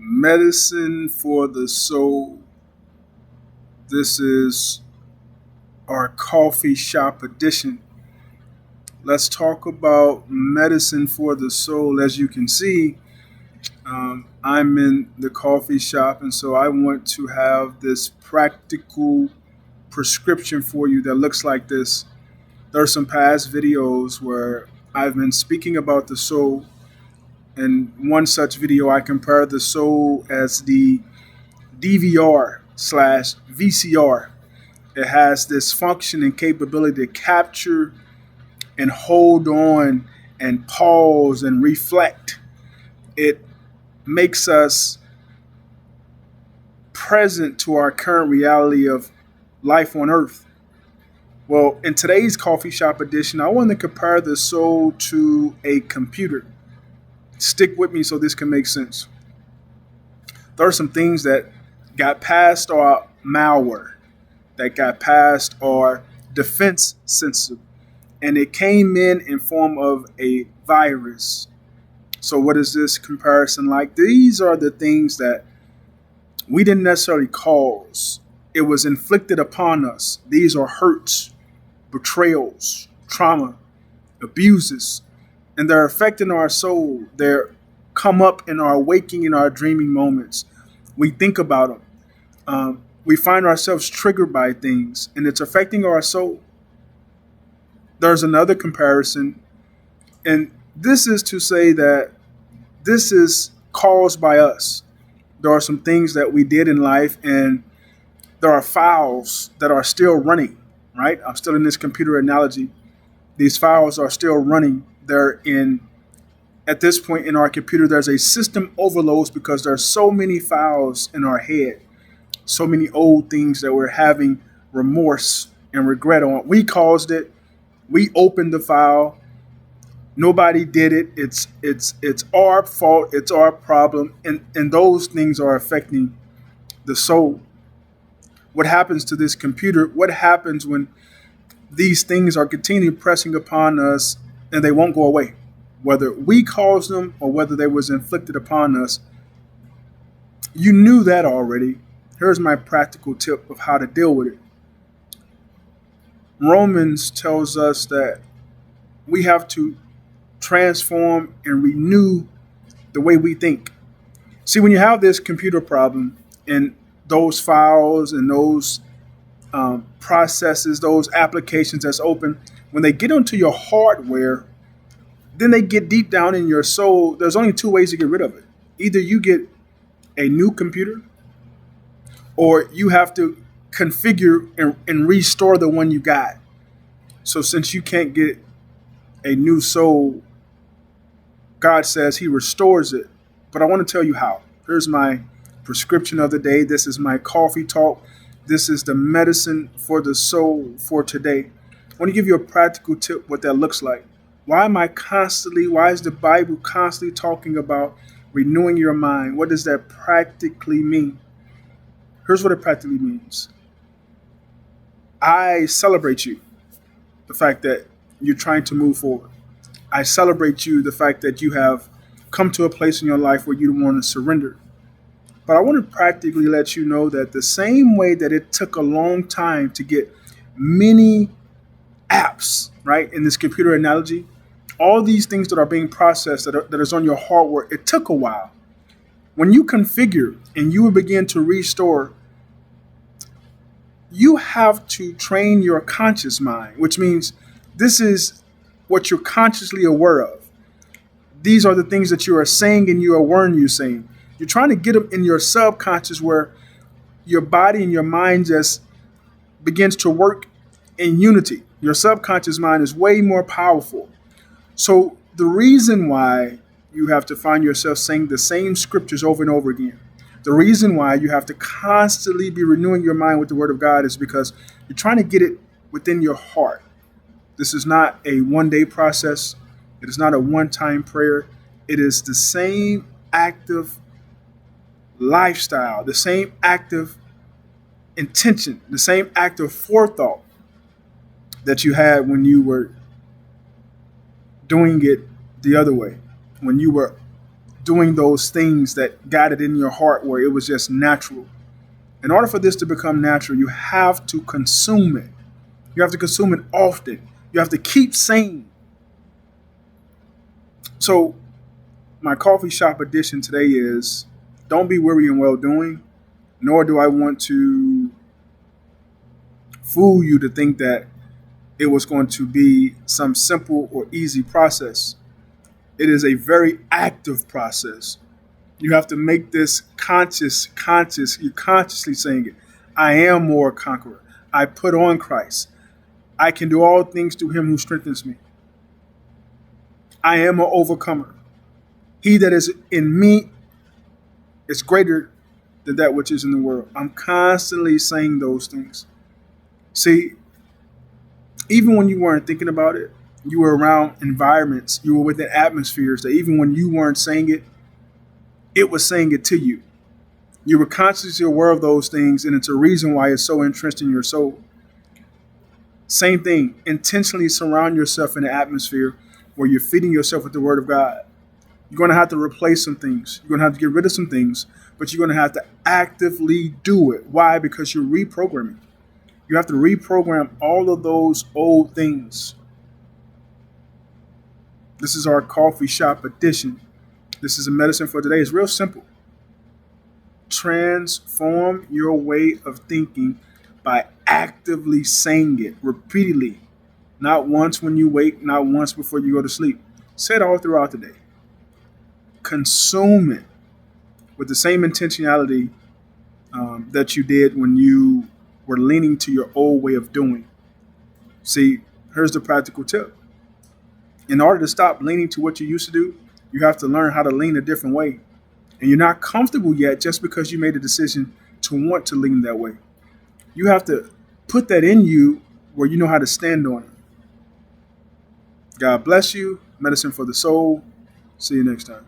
Medicine for the Soul. This is our coffee shop edition. Let's talk about medicine for the soul. As you can see, I'm in the coffee shop, and so I want to have this practical prescription for you that looks like this. There are some past videos where I've been speaking about the soul. In one such video, I compare the soul as the DVR/VCR. It has this function and capability to capture and hold on and pause and reflect. It makes us present to our current reality of life on earth. Well, in today's coffee shop edition, I want to compare the soul to a computer. Stick with me so this can make sense. There are some things that got past our malware, that got past our defense system, and it came in form of a virus. So what is this comparison like? These are the things that we didn't necessarily cause. It was inflicted upon us. These are hurts, betrayals, trauma, abuses, and they're affecting our soul. They're come up in our waking and our dreaming moments. We think about them. We find ourselves triggered by things, and it's affecting our soul. There's another comparison, and this is to say that this is caused by us. There are some things that we did in life, and there are files that are still running, right? I'm still in this computer analogy. These files are still running. They're in, at this point in our computer, there's a system overload because there's so many files in our head, so many old things that we're having remorse and regret on. We caused it. We opened the file. Nobody did it. It's our fault. It's our problem, and those things are affecting the soul. What happens to this computer? What happens when these things are continually pressing upon us and they won't go away? Whether we caused them or whether they was inflicted upon us, you knew that already. Here's my practical tip of how to deal with it. Romans tells us that we have to transform and renew the way we think. See, when you have this computer problem and those files and those processes, those applications that's open, when they get onto your hardware, then they get deep down in your soul. There's only two ways to get rid of it. Either you get a new computer, or you have to configure and restore the one you got. So since you can't get a new soul, God says he restores it. But I want to tell you how. Here's my prescription of the day. This is my coffee talk. This is the medicine for the soul for today. I want to give you a practical tip what that looks like. Why is the Bible constantly talking about renewing your mind? What does that practically mean? Here's what it practically means. I celebrate you, the fact that you're trying to move forward. I celebrate you, the fact that you have come to a place in your life where you want to surrender. But I want to practically let you know that the same way that it took a long time to get many apps, right, in this computer analogy, all these things that are being processed that is on your hardware, it took a while. When you configure and you begin to restore, you have to train your conscious mind, which means this is what you're consciously aware of. These are the things that you are saying and you are aware you're saying. You're trying to get them in your subconscious where your body and your mind just begins to work in unity. Your subconscious mind is way more powerful. So the reason why you have to find yourself saying the same scriptures over and over again, the reason why you have to constantly be renewing your mind with the word of God is because you're trying to get it within your heart. This is not a one-day process. It is not a one-time prayer. It is the same active lifestyle, the same active intention, the same active forethought that you had when you were doing it the other way, when you were doing those things that got it in your heart where it was just natural. In order for this to become natural, you have to consume it. You have to consume it often. You have to keep saying. So, my coffee shop edition today is don't be weary in well doing, nor do I want to fool you to think that it was going to be some simple or easy process. It is a very active process. You have to make this conscious. You're consciously saying it. I am more a conqueror. I put on Christ. I can do all things through him who strengthens me. I am an overcomer. He that is in me is greater than that which is in the world. I'm constantly saying those things. See, even when you weren't thinking about it, you were around environments, you were within atmospheres that even when you weren't saying it, it was saying it to you. You were consciously aware of those things, and it's a reason why it's so entrenched in your soul. Same thing, intentionally surround yourself in an atmosphere where you're feeding yourself with the Word of God. You're going to have to replace some things. You're going to have to get rid of some things, but you're going to have to actively do it. Why? Because you're reprogramming. You have to reprogram all of those old things. This is our coffee shop edition. This is a medicine for today. It's real simple. Transform your way of thinking by actively saying it repeatedly. Not once when you wake, not once before you go to sleep. Say it all throughout the day. Consume it with the same intentionality that you did when you were leaning to your old way of doing. See, here's the practical tip. In order to stop leaning to what you used to do, you have to learn how to lean a different way. And you're not comfortable yet just because you made a decision to want to lean that way. You have to put that in you where you know how to stand on it. God bless you. Medicine for the soul. See you next time.